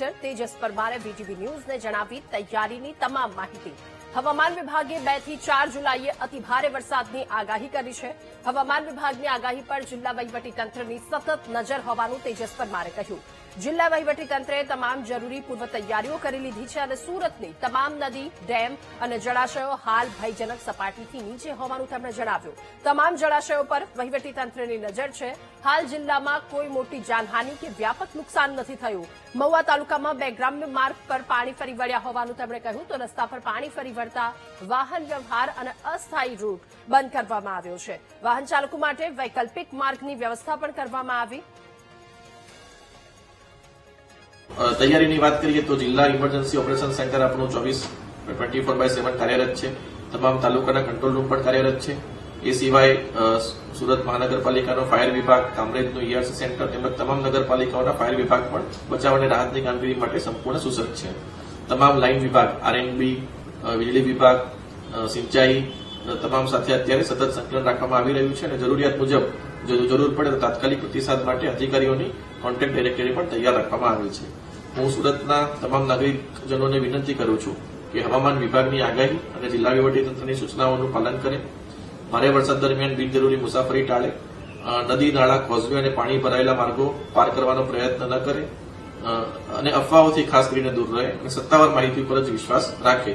Manager Tejas પરમારે VTV ન્યૂઝને જણાવી તૈયારીની તમામ માહિતી। હવામાન વિભાગે 2 થી 4 જુલાઈએ અતિભારે વરસાદની આગાહી કરી છે। હવામાન વિભાગની આગાહી પર જિલ્લા વહીવટીતંત્રની સતત નજર હોવાનું તેજસ પરમારે કહ્યું। જિલ્લા વહીવટીતંત્રે તમામ જરૂરી પૂર્વ તૈયારીઓ કરી લીધી છે અને સુરતની તમામ નદી, ડેમ અને જળાશયો હાલ ભયજનક સપાટીથી નીચે હોવાનું તેમણે જણાવ્યું। તમામ જળાશયો પર વહીવટીતંત્રની નજર છે। હાલ જિલ્લામાં કોઈ મોટી જાનહાનિ કે વ્યાપક નુકસાન નથી થયું। મહુવા તાલુકામાં 2 ગ્રામ્ય માર્ગ પર પાણી ફરી વળ્યા હોવાનું તેમણે કહ્યું તો રસ્તા પર પાણી ફરી વળતા વાહન વ્યવહાર અને અસ્થાયી રૂટ બંધ કરવામાં આવ્યો છે। વાહન ચાલકો માટે વૈકલ્પિક માર્ગની વ્યવસ્થા પણ કરવામાં આવી। તૈયારીની વાત કરીએ તો જિલ્લા ઇમરજન્સી ઓપરેશન સેન્ટર આપણું 24/7 કાર્યરત છે। તમામ તાલુકાના કંટ્રોલ રૂમ પણ કાર્યરત છે। એ સિવાય સુરત મહાનગરપાલિકાનો ફાયર વિભાગ, કામરેજનું ઈઆરસી સેન્ટર તેમજ તમામ નગરપાલિકાઓના ફાયર વિભાગ પણ બચાવ અને રાહતની કામગીરી માટે સંપૂર્ણ સુસજ્જ છે। તમામ લાઇન વિભાગ, આરએનબી, વીજળી વિભાગ, સિંચાઈ તમામ સાથે અત્યારે સતત સંકલન રાખવામાં આવી રહ્યું છે અને જરૂરિયાત મુજબ જો જરૂર પડે તો તાત્કાલિક પ્રતિસાદ માટે અધિકારીઓની કોન્ટેક્ટ ડાયરેક્ટરી પણ તૈયાર રાખવામાં આવી છે। હું સુરતના તમામ નાગરિકજનોને વિનંતી કરું છું કે હવામાન વિભાગની આગાહી અને જિલ્લા વહીવટીતંત્રની સૂચનાઓનું પાલન કરે। ભારે વરસાદ દરમિયાન બિનજરૂરી મુસાફરી ટાળે। નદી, નાળા, કોઝવે અને પાણી ભરાયેલા માર્ગો પાર કરવાનો પ્રયત્ન ન કરે અને અફવાઓથી ખાસ કરીને દૂર રહે અને સત્તાવાર માહિતી પર જ વિશ્વાસ રાખે।